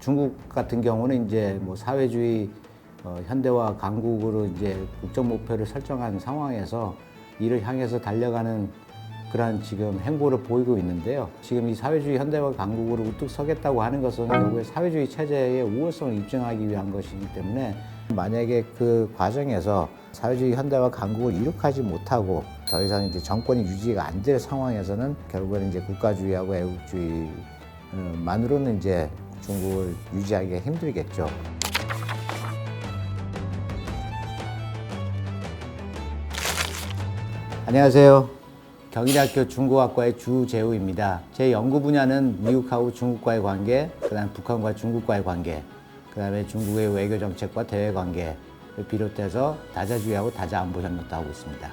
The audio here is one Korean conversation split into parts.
중국 같은 경우는 이제 뭐 사회주의 현대화 강국으로 이제 국정 목표를 설정한 상황에서 이를 향해서 달려가는 그런 지금 행보를 보이고 있는데요. 지금 이 사회주의 현대화 강국으로 우뚝 서겠다고 하는 것은 결국에 사회주의 체제의 우월성을 입증하기 위한 것이기 때문에 만약에 그 과정에서 사회주의 현대화 강국을 이룩하지 못하고 더 이상 이제 정권이 유지가 안 될 상황에서는 결국에는 이제 국가주의하고 애국주의만으로는 이제 중국을 유지하기가 힘들겠죠. 안녕하세요. 경희대학교 중국학과의 주재우입니다. 제 연구 분야는 미국하고 중국과의 관계, 그다음 북한과 중국과의 관계, 그다음에 중국의 외교 정책과 대외 관계를 비롯해서 다자주의하고 다자안보 협력도 하고 있습니다.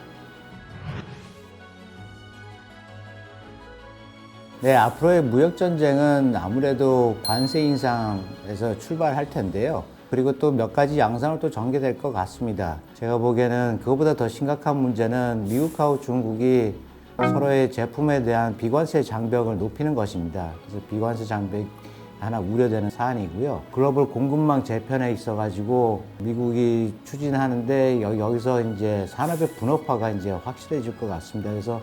네, 앞으로의 무역 전쟁은 아무래도 관세 인상에서 출발할 텐데요. 그리고 또 몇 가지 양상으로 또 전개될 것 같습니다. 제가 보기에는 그것보다 더 심각한 문제는 미국하고 중국이 서로의 제품에 대한 비관세 장벽을 높이는 것입니다. 그래서 비관세 장벽이 하나 우려되는 사안이고요. 글로벌 공급망 재편에 있어가지고 미국이 추진하는데 여기서 이제 산업의 분업화가 이제 확실해질 것 같습니다. 그래서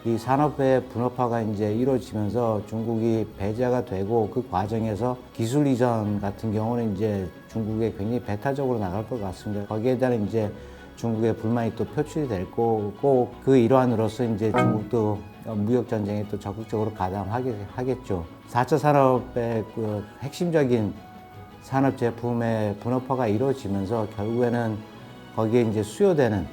이 산업의 분업화가 이제 이루어지면서 중국이 배제가 되고 그 과정에서 기술 이전 같은 경우는 이제 중국에 굉장히 배타적으로 나갈 것 같습니다. 거기에 대한 이제 중국의 불만이 또 표출이 될 거고 그 일환으로서 이제 중국도 무역 전쟁에 또 적극적으로 가담하겠죠. 4차 산업의 그 핵심적인 산업 제품의 분업화가 이루어지면서 결국에는 거기에 이제 수요되는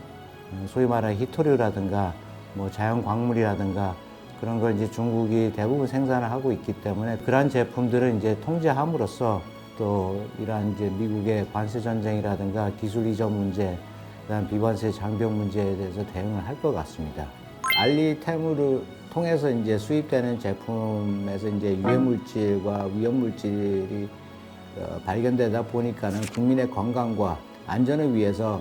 소위 말하는 히토류라든가 뭐 자연 광물이라든가 그런 걸 이제 중국이 대부분 생산을 하고 있기 때문에 그러한 제품들을 이제 통제함으로써 또 이러한 이제 미국의 관세 전쟁이라든가 기술 이전 문제, 그다음 비관세 장벽 문제에 대해서 대응을 할 것 같습니다. 알리테무를 통해서 이제 수입되는 제품에서 이제 유해 물질과 위험 물질이 발견되다 보니까는 국민의 건강과 안전을 위해서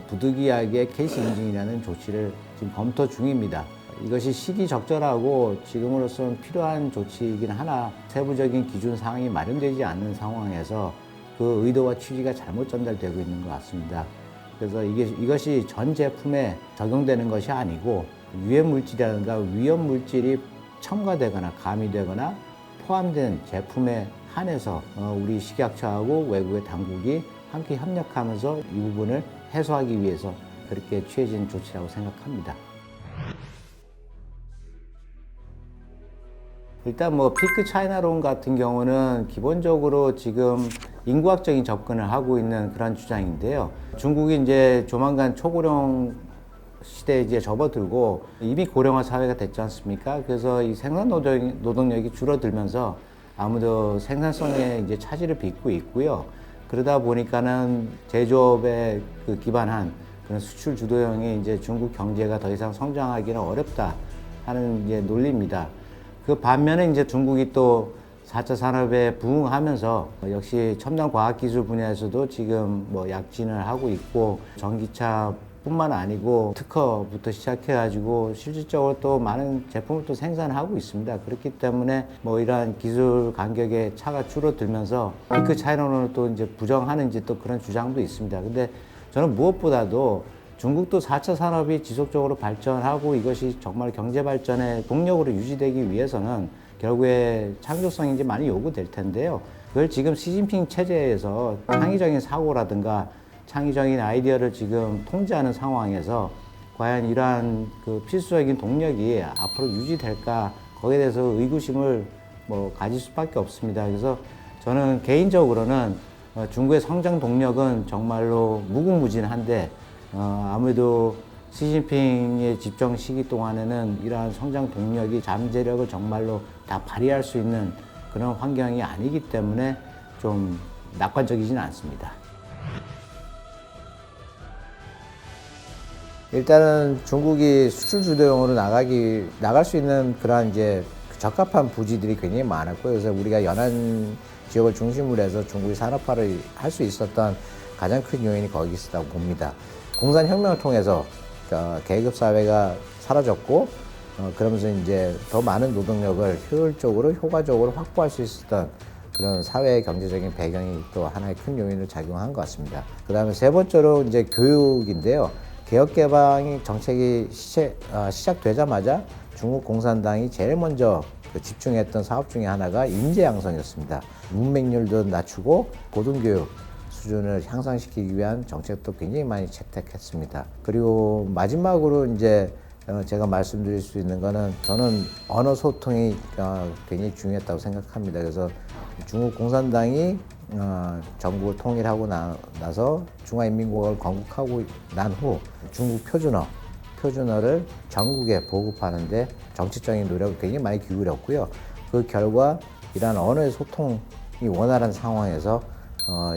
부득이하게 케이스 인증이라는 조치를 지금 검토 중입니다. 이것이 시기적절하고 지금으로서는 필요한 조치이긴 하나 세부적인 기준 사항이 마련되지 않는 상황에서 그 의도와 취지가 잘못 전달되고 있는 것 같습니다. 그래서 이것이 전 제품에 적용되는 것이 아니고 유해 물질이라든가 위험 물질이 첨가되거나 가미되거나 포함된 제품에 한해서 우리 식약처하고 외국의 당국이 함께 협력하면서 이 부분을 해소하기 위해서 그렇게 취해진 조치라고 생각합니다. 일단 뭐 피크 차이나론 같은 경우는 기본적으로 지금 인구학적인 접근을 하고 있는 그런 주장인데요. 중국이 이제 조만간 초고령 시대에 이제 접어들고 이미 고령화 사회가 됐지 않습니까? 그래서 이 생산 노동력이 줄어들면서 아무도 생산성에 이제 차질을 빚고 있고요. 그러다 보니까는 제조업에 그 기반한 그런 수출 주도형의 이제 중국 경제가 더 이상 성장하기는 어렵다 하는 이제 논리입니다. 그 반면에 이제 중국이 또 4차 산업에 부응하면서 역시 첨단 과학기술 분야에서도 지금 뭐 약진을 하고 있고 전기차뿐만 아니고 특허부터 시작해가지고 실질적으로 또 많은 제품을 또 생산하고 있습니다. 그렇기 때문에 뭐 이러한 기술 간격의 차가 줄어들면서 피크 차이론을 또 이제 부정하는지 또 그런 주장도 있습니다. 근데 저는 무엇보다도 중국도 4차 산업이 지속적으로 발전하고 이것이 정말 경제 발전의 동력으로 유지되기 위해서는 결국에 창조성이 이제 많이 요구될 텐데요. 그걸 지금 시진핑 체제에서 창의적인 사고라든가 창의적인 아이디어를 지금 통제하는 상황에서 과연 이러한 그 필수적인 동력이 앞으로 유지될까 거기에 대해서 의구심을 뭐 가질 수밖에 없습니다. 그래서 저는 개인적으로는 중국의 성장 동력은 정말로 무궁무진한데 아무래도 시진핑의 집정 시기 동안에는 이러한 성장 동력이 잠재력을 정말로 다 발휘할 수 있는 그런 환경이 아니기 때문에 좀 낙관적이지는 않습니다. 일단은 중국이 수출 주도형으로 나갈 수 있는 그런 이제 적합한 부지들이 굉장히 많았고요. 그래서 우리가 연안 지역을 중심으로 해서 중국이 산업화를 할 수 있었던 가장 큰 요인이 거기 있었다고 봅니다. 공산혁명을 통해서 계급사회가 사라졌고 그러면서 이제 더 많은 노동력을 효율적으로 효과적으로 확보할 수 있었던 그런 사회 경제적인 배경이 또 하나의 큰 요인을 작용한 것 같습니다. 그 다음에 세 번째로 이제 교육인데요. 개혁 개방이 정책이 시작되자마자 중국 공산당이 제일 먼저 집중했던 사업 중에 하나가 인재 양성이었습니다. 문맹률도 낮추고 고등교육 수준을 향상시키기 위한 정책도 굉장히 많이 채택했습니다. 그리고 마지막으로 이제 제가 말씀드릴 수 있는 거는 저는 언어 소통이 굉장히 중요했다고 생각합니다. 그래서 중국 공산당이 전국을 통일하고 나서 중화인민공화국을 건국하고 난 후 중국 표준어를 전국에 보급하는데 정치적인 노력을 굉장히 많이 기울였고요. 그 결과 이러한 언어의 소통이 원활한 상황에서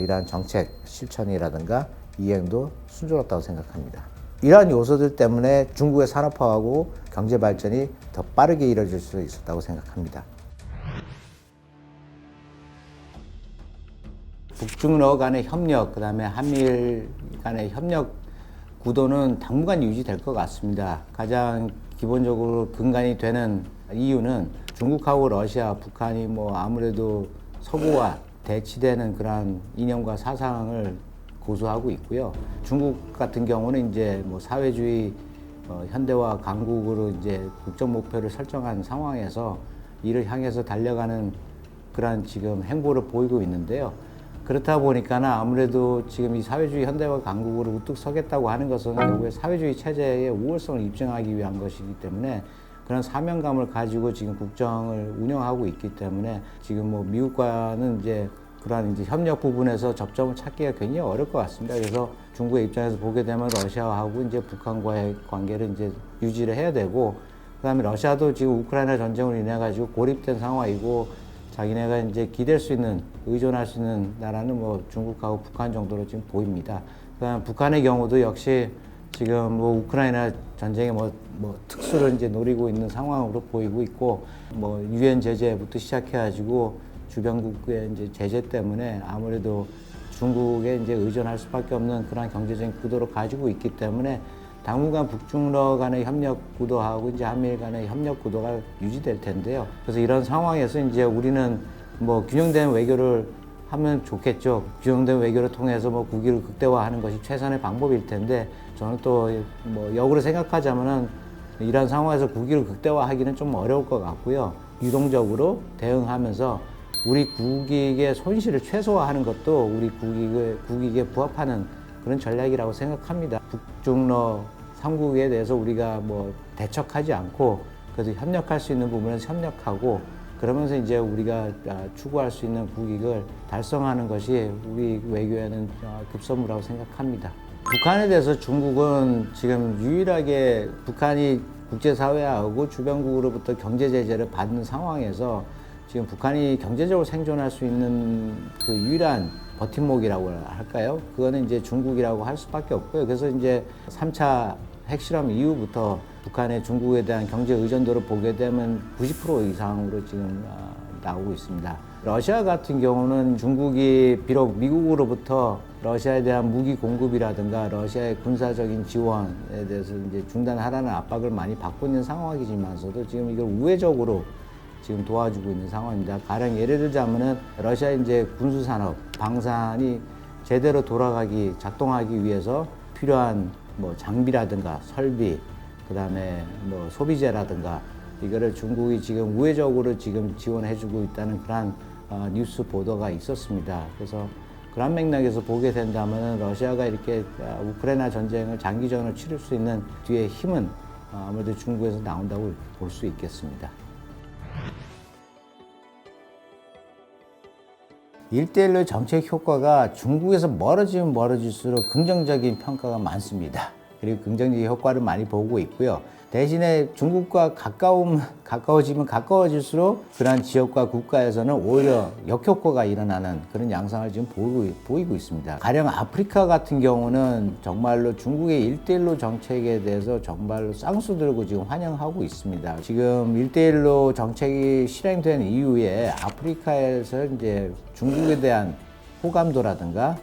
이러한 정책 실천이라든가 이행도 순조롭다고 생각합니다. 이러한 요소들 때문에 중국의 산업화하고 경제 발전이 더 빠르게 이루어질 수 있었다고 생각합니다. 북중러 간의 협력, 그 다음에 한미일 간의 협력 구도는 당분간 유지될 것 같습니다. 가장 기본적으로 근간이 되는 이유는 중국하고 러시아, 북한이 아무래도 서구와 대치되는 그러한 이념과 사상을 고수하고 있고요. 중국 같은 경우는 이제 사회주의 현대화 강국으로 이제 국적 목표를 설정한 상황에서 이를 향해서 달려가는 그러한 지금 행보를 보이고 있는데요. 그렇다 보니까는 아무래도 지금 이 사회주의 현대화 강국으로 우뚝 서겠다고 하는 것은 결국에 사회주의 체제의 우월성을 입증하기 위한 것이기 때문에 그런 사명감을 가지고 지금 국정을 운영하고 있기 때문에 지금 미국과는 이제 그러한 이제 협력 부분에서 접점을 찾기가 굉장히 어려울 것 같습니다. 그래서 중국의 입장에서 보게 되면 러시아하고 이제 북한과의 관계를 이제 유지를 해야 되고, 그다음에 러시아도 지금 우크라이나 전쟁으로 인해 가지고 고립된 상황이고, 자기네가 이제 기댈 수 있는, 의존할 수 있는 나라는 중국하고 북한 정도로 지금 보입니다. 그다음 북한의 경우도 역시 지금 우크라이나 전쟁에 특수를 이제 노리고 있는 상황으로 보이고 있고, 유엔 제재부터 시작해가지고 주변국의 이제 제재 때문에 아무래도 중국에 이제 의존할 수밖에 없는 그런 경제적인 구도를 가지고 있기 때문에 당분간 북중러 간의 협력 구도하고 이제 한미일 간의 협력 구도가 유지될 텐데요. 그래서 이런 상황에서 이제 우리는 균형된 외교를 하면 좋겠죠. 균형된 외교를 통해서 국위를 극대화하는 것이 최선의 방법일 텐데, 저는 또 역으로 생각하자면은 이런 상황에서 국위를 극대화하기는 좀 어려울 것 같고요. 유동적으로 대응하면서 우리 국익의 손실을 최소화하는 것도 우리 국익에 부합하는 그런 전략이라고 생각합니다. 북중러 3국에 대해서 우리가 대척하지 않고 그래도 협력할 수 있는 부분에서 협력하고, 그러면서 이제 우리가 추구할 수 있는 국익을 달성하는 것이 우리 외교에는 급선무라고 생각합니다. 북한에 대해서 중국은 지금 유일하게 북한이 국제사회하고 주변국으로부터 경제 제재를 받는 상황에서 지금 북한이 경제적으로 생존할 수 있는 그 유일한 버팀목이라고 할까요? 그거는 이제 중국이라고 할 수밖에 없고요. 그래서 이제 3차 핵실험 이후부터 북한의 중국에 대한 경제 의존도를 보게 되면 90% 이상으로 지금 나오고 있습니다. 러시아 같은 경우는 중국이 비록 미국으로부터 러시아에 대한 무기 공급이라든가 러시아의 군사적인 지원에 대해서 이제 중단하라는 압박을 많이 받고 있는 상황이지만서도 지금 이걸 우회적으로 지금 도와주고 있는 상황입니다. 가령 예를 들자면은 러시아 이제 군수산업, 방산이 제대로 작동하기 위해서 필요한 장비라든가 설비, 그 다음에 소비재라든가 이거를 중국이 지금 우회적으로 지금 지원해주고 있다는 그런 뉴스 보도가 있었습니다. 그래서 그런 맥락에서 보게 된다면 러시아가 이렇게 우크라이나 전쟁을 장기전으로 치를 수 있는 뒤에 힘은 아무래도 중국에서 나온다고 볼 수 있겠습니다. 1대1로 정책 효과가 중국에서 멀어지면 멀어질수록 긍정적인 평가가 많습니다. 그리고 긍정적인 효과를 많이 보고 있고요. 대신에 중국과 가까워지면 가까워질수록 그러한 지역과 국가에서는 오히려 역효과가 일어나는 그런 양상을 지금 보이고 있습니다. 가령 아프리카 같은 경우는 정말로 중국의 1대1로 정책에 대해서 정말로 쌍수 들고 지금 환영하고 있습니다. 지금 1대1로 정책이 실행된 이후에 아프리카에서 이제 중국에 대한 호감도라든가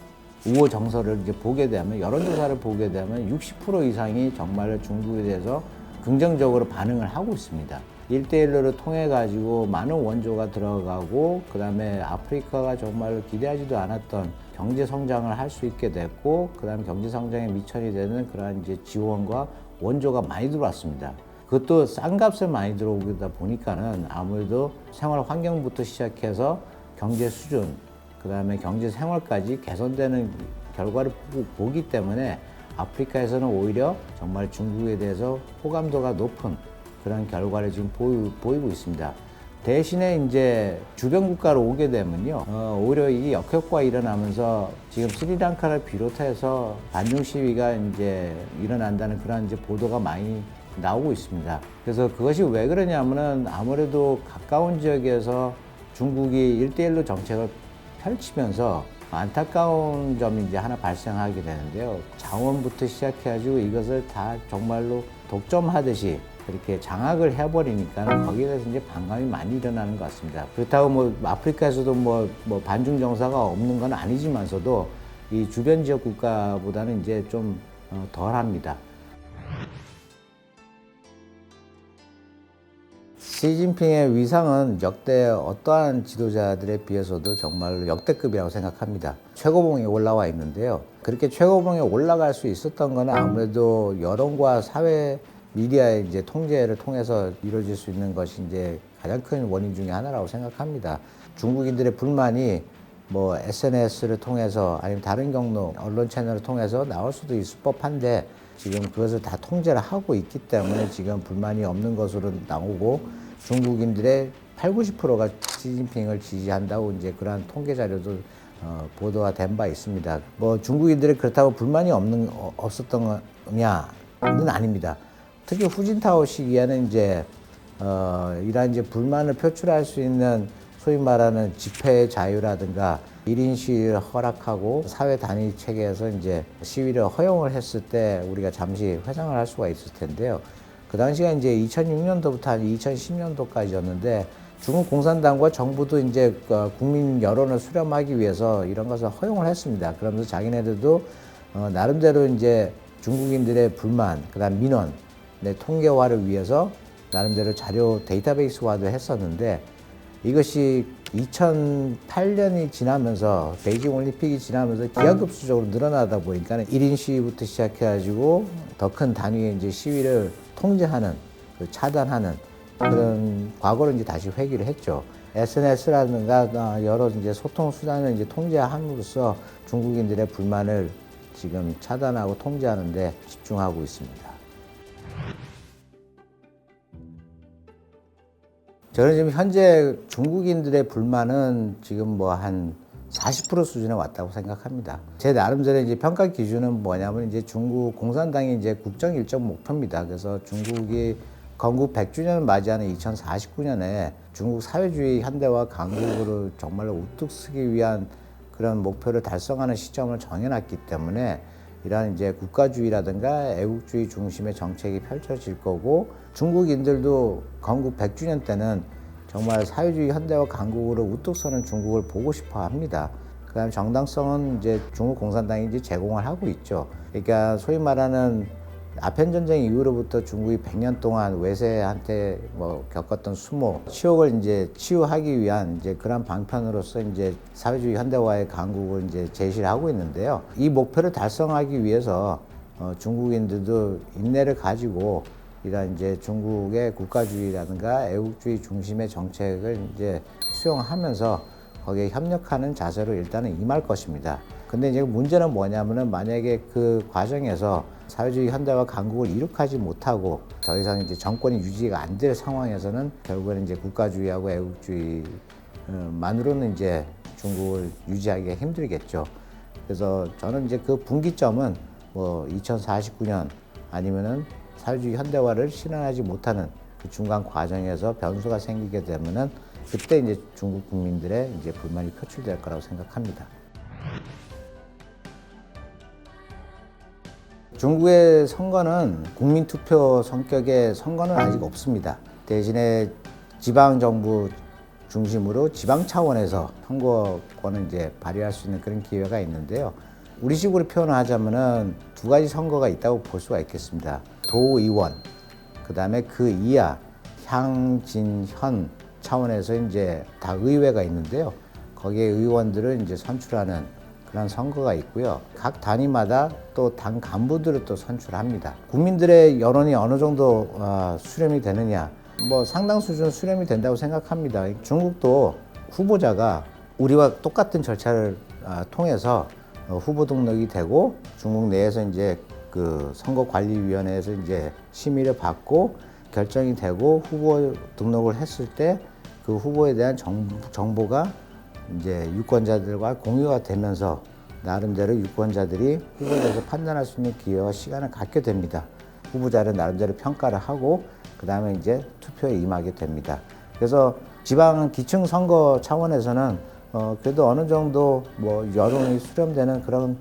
우호 정서를 이제 보게 되면, 여론조사를 보게 되면 60% 이상이 정말로 중국에 대해서 긍정적으로 반응을 하고 있습니다. 1대1로 통해 가지고 많은 원조가 들어가고, 그 다음에 아프리카가 정말로 기대하지도 않았던 경제 성장을 할 수 있게 됐고, 그 다음에 경제 성장에 미천이 되는 그러한 이제 지원과 원조가 많이 들어왔습니다. 그것도 싼 값에 많이 들어오다 보니까는 아무래도 생활 환경부터 시작해서 경제 수준, 그 다음에 경제 생활까지 개선되는 결과를 보기 때문에 아프리카에서는 오히려 정말 중국에 대해서 호감도가 높은 그런 결과를 지금 보이고 있습니다. 대신에 이제 주변 국가로 오게 되면요, 오히려 이게 역효과가 일어나면서 지금 스리랑카를 비롯해서 반중 시위가 이제 일어난다는 그런 이제 보도가 많이 나오고 있습니다. 그래서 그것이 왜 그러냐면은 아무래도 가까운 지역에서 중국이 1대1로 정책을 펼치면서 안타까운 점이 이제 하나 발생하게 되는데요. 자원부터 시작해가지고 이것을 다 정말로 독점하듯이 그렇게 장악을 해버리니까 거기에 대해서 이제 반감이 많이 일어나는 것 같습니다. 그렇다고 뭐 아프리카에서도 뭐 반중 정사가 없는 건 아니지만서도 이 주변 지역 국가보다는 이제 좀 덜합니다. 시진핑의 위상은 역대 어떠한 지도자들에 비해서도 정말로 역대급이라고 생각합니다. 최고봉에 올라와 있는데요. 그렇게 최고봉에 올라갈 수 있었던 것은 아무래도 여론과 사회 미디어의 이제 통제를 통해서 이루어질 수 있는 것이 이제 가장 큰 원인 중에 하나라고 생각합니다. 중국인들의 불만이 뭐 SNS를 통해서 아니면 다른 경로 언론 채널을 통해서 나올 수도 있을 법한데 지금 그것을 다 통제를 하고 있기 때문에 지금 불만이 없는 것으로 나오고 중국인들의 80~90%가 시진핑을 지지한다고 이제 그러한 통계 자료도 보도가 된 바 있습니다. 뭐 중국인들이 그렇다고 불만이 없었던 거냐는 아닙니다. 특히 후진타오 시기에는 이제 이러한 이제 불만을 표출할 수 있는 소위 말하는 집회의 자유라든가 1인 시위를 허락하고 사회 단위 체계에서 이제 시위를 허용을 했을 때 우리가 잠시 회상을 할 수가 있을 텐데요. 그 당시가 이제 2006년도부터 한 2010년도까지였는데 중국 공산당과 정부도 이제 국민 여론을 수렴하기 위해서 이런 것을 허용을 했습니다. 그러면서 자기네들도 나름대로 이제 중국인들의 불만, 그다음 민원, 통계화를 위해서 나름대로 자료 데이터베이스화도 했었는데 이것이 2008년이 지나면서 베이징 올림픽이 지나면서 기하급수적으로 늘어나다 보니까 1인 시위부터 시작해가지고 더 큰 단위의 이제 시위를 통제하는, 차단하는 그런 과거로 이제 다시 회귀를 했죠. SNS라든가 여러 이제 소통 수단을 이제 통제함으로써 중국인들의 불만을 지금 차단하고 통제하는 데 집중하고 있습니다. 저는 지금 현재 중국인들의 불만은 지금 뭐 한 40% 수준에 왔다고 생각합니다. 제 나름대로 이제 평가 기준은 뭐냐면 이제 중국 공산당이 이제 국정 일정 목표입니다. 그래서 중국이 건국 100주년을 맞이하는 2049년에 중국 사회주의 현대화 강국으로 정말로 우뚝 서기 위한 그런 목표를 달성하는 시점을 정해놨기 때문에 이러한 이제 국가주의라든가 애국주의 중심의 정책이 펼쳐질 거고 중국인들도 건국 100주년 때는 정말 사회주의 현대화 강국으로 우뚝 서는 중국을 보고 싶어 합니다. 그 다음에 정당성은 이제 중국 공산당이 이제 제공을 하고 있죠. 그러니까 소위 말하는 아편 전쟁 이후로부터 중국이 100년 동안 외세한테 뭐 겪었던 수모, 치욕을 이제 치유하기 위한 이제 그런 방편으로서 이제 사회주의 현대화의 강국을 이제 제시를 하고 있는데요. 이 목표를 달성하기 위해서 중국인들도 인내를 가지고 이런 이제 중국의 국가주의라든가 애국주의 중심의 정책을 이제 수용하면서 거기에 협력하는 자세로 일단은 임할 것입니다. 근데 이제 문제는 뭐냐면은 만약에 그 과정에서 사회주의 현대화 강국을 이룩하지 못하고 더 이상 이제 정권이 유지가 안 될 상황에서는 결국에는 이제 국가주의하고 애국주의만으로는 이제 중국을 유지하기가 힘들겠죠. 그래서 저는 이제 그 분기점은 뭐 2049년 아니면은 사회주의 현대화를 실현하지 못하는 그 중간 과정에서 변수가 생기게 되면은 그때 이제 중국 국민들의 이제 불만이 표출될 거라고 생각합니다. 중국의 선거는 국민투표 성격의 선거는 아직 없습니다. 대신에 지방정부 중심으로 지방 차원에서 선거권을 이제 발휘할 수 있는 그런 기회가 있는데요. 우리식으로 표현을 하자면은 두 가지 선거가 있다고 볼 수가 있겠습니다. 도의원, 그 다음에 그 이하 향, 진, 현 차원에서 이제 다 의회가 있는데요. 거기에 의원들을 이제 선출하는 그런 선거가 있고요. 각 단위마다 또 당 간부들을 또 선출합니다. 국민들의 여론이 어느 정도 수렴이 되느냐, 뭐 상당 수준 수렴이 된다고 생각합니다. 중국도 후보자가 우리와 똑같은 절차를 통해서 후보 등록이 되고 중국 내에서 이제 그 선거관리위원회에서 이제 심의를 받고 결정이 되고 후보 등록을 했을 때 그 후보에 대한 정보가 이제 유권자들과 공유가 되면서 나름대로 유권자들이 후보에 대해서 판단할 수 있는 기회와 시간을 갖게 됩니다. 후보자를 나름대로 평가를 하고 그 다음에 이제 투표에 임하게 됩니다. 그래서 지방 기층 선거 차원에서는 그래도 어느 정도 뭐 여론이 수렴되는 그런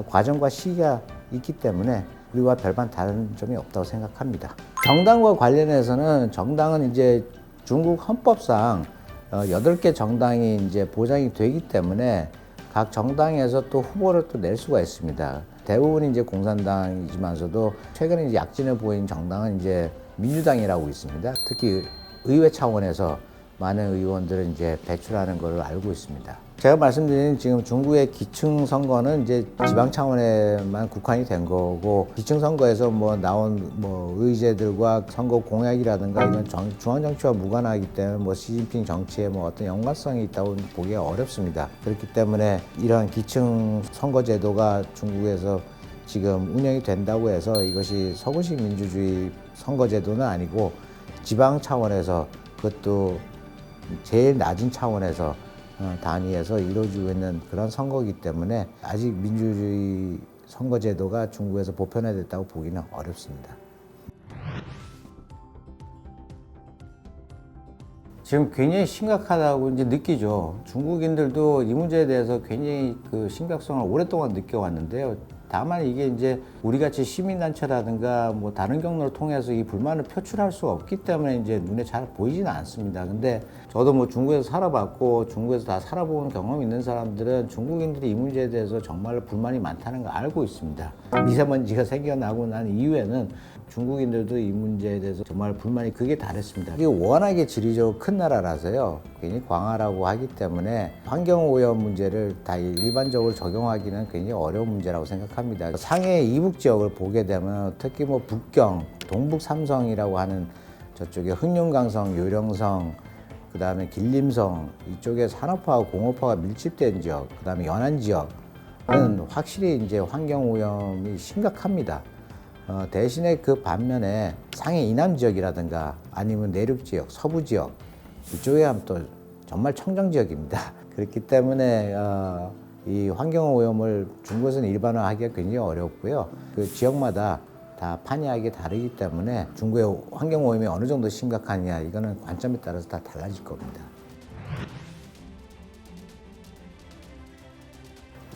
과정과 시기가 있기 때문에 우리와 별반 다른 점이 없다고 생각합니다. 정당과 관련해서는 정당은 이제 중국 헌법상 8개 정당이 이제 보장이 되기 때문에 각 정당에서 또 후보를 또 낼 수가 있습니다. 대부분 이제 공산당이지만서도 최근에 이제 약진을 보인 정당은 이제 민주당이라고 있습니다. 특히 의회 차원에서 많은 의원들을 이제 배출하는 것을 알고 있습니다. 제가 말씀드린 지금 중국의 기층 선거는 이제 지방 차원에만 국한이 된 거고, 기층 선거에서 뭐 나온 뭐 의제들과 선거 공약이라든가 이건 중앙 정치와 무관하기 때문에 뭐 시진핑 정치에 뭐 어떤 연관성이 있다고 보기가 어렵습니다. 그렇기 때문에 이러한 기층 선거 제도가 중국에서 지금 운영이 된다고 해서 이것이 서구식 민주주의 선거 제도는 아니고 지방 차원에서 그것도 제일 낮은 차원에서 단위에서 이루어지고 있는 그런 선거이기 때문에 아직 민주주의 선거제도가 중국에서 보편화됐다고 보기는 어렵습니다. 지금 굉장히 심각하다고 이제 느끼죠. 중국인들도 이 문제에 대해서 굉장히 그 심각성을 오랫동안 느껴왔는데요. 다만 이게 이제 우리 같이 시민단체라든가 뭐 다른 경로를 통해서 이 불만을 표출할 수가 없기 때문에 이제 눈에 잘 보이지는 않습니다. 근데 저도 뭐 중국에서 살아봤고 중국에서 다 살아본 경험이 있는 사람들은 중국인들이 이 문제에 대해서 정말로 불만이 많다는 걸 알고 있습니다. 미세먼지가 생겨나고 난 이후에는 중국인들도 이 문제에 대해서 정말 불만이 극에 달했습니다. 이게 워낙에 지리적으로 큰 나라라서요. 굉장히 광활하고 하기 때문에 환경오염 문제를 다 일반적으로 적용하기는 굉장히 어려운 문제라고 생각합니다. 상해 이북 지역을 보게 되면 특히 뭐 북경, 동북 삼성이라고 하는 저쪽에 흑룡강성, 요령성, 그 다음에 길림성 이쪽에 산업화와 공업화가 밀집된 지역, 그 다음에 연안 지역은 확실히 이제 환경오염이 심각합니다. 대신에 그 반면에 상해 이남 지역이라든가 아니면 내륙 지역, 서부 지역 이쪽에 하면 또 정말 청정 지역입니다. 그렇기 때문에 이 환경 오염을 중국에서는 일반화하기가 굉장히 어렵고요. 그 지역마다 다 판이하게 다르기 때문에 중국의 환경 오염이 어느 정도 심각하냐 이거는 관점에 따라서 다 달라질 겁니다.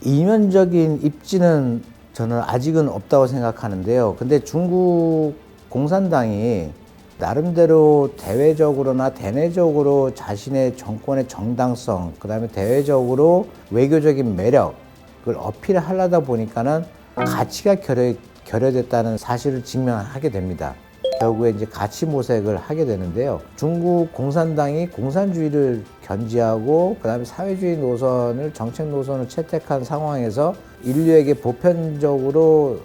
이면적인 입지는 저는 아직은 없다고 생각하는데요. 근데 중국 공산당이 나름대로 대외적으로나 대내적으로 자신의 정권의 정당성, 그 다음에 대외적으로 외교적인 매력을 어필하려다 보니까는 가치가 결여됐다는 사실을 직면하게 됩니다. 결국에 이제 가치 모색을 하게 되는데요. 중국 공산당이 공산주의를 견지하고 그다음에 사회주의 노선을 정책 노선을 채택한 상황에서 인류에게 보편적으로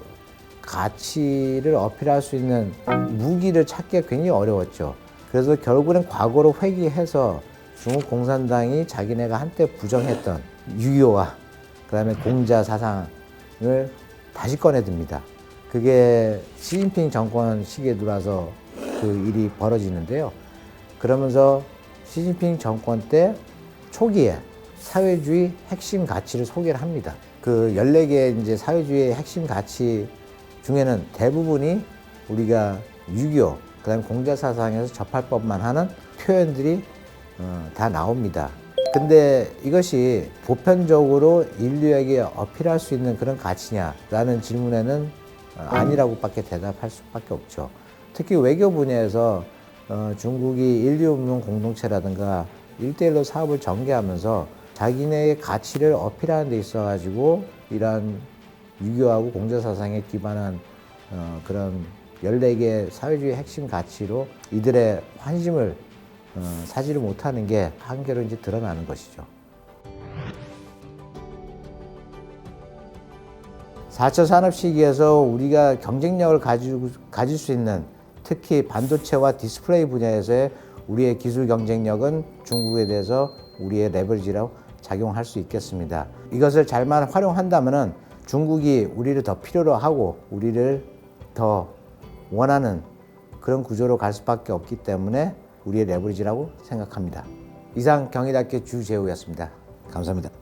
가치를 어필할 수 있는 무기를 찾기가 굉장히 어려웠죠. 그래서 결국은 과거로 회귀해서 중국 공산당이 자기네가 한때 부정했던 유교와 그다음에 공자 사상을 다시 꺼내듭니다. 그게 시진핑 정권 시기에 들어와서 그 일이 벌어지는데요. 그러면서 시진핑 정권 때 초기에 사회주의 핵심 가치를 소개를 합니다. 그 14개의 이제 사회주의의 핵심 가치 중에는 대부분이 우리가 유교, 그 다음에 공자 사상에서 접할 법만 하는 표현들이 다 나옵니다. 근데 이것이 보편적으로 인류에게 어필할 수 있는 그런 가치냐라는 질문에는 아니라고밖에 대답할 수밖에 없죠. 특히 외교 분야에서 중국이 인류 없는 공동체라든가 1대1로 사업을 전개하면서 자기네의 가치를 어필하는 데 있어가지고 이러한 유교하고 공자 사상에 기반한 그런 14개의 사회주의 핵심 가치로 이들의 환심을 사지를 못하는 게 한계로 이제 드러나는 것이죠. 4차 산업 시기에서 우리가 경쟁력을 가질 수 있는 특히 반도체와 디스플레이 분야에서의 우리의 기술 경쟁력은 중국에 대해서 우리의 레버리지라고 작용할 수 있겠습니다. 이것을 잘만 활용한다면 중국이 우리를 더 필요로 하고 우리를 더 원하는 그런 구조로 갈 수밖에 없기 때문에 우리의 레버리지라고 생각합니다. 이상 경희대학교 주재우였습니다. 감사합니다.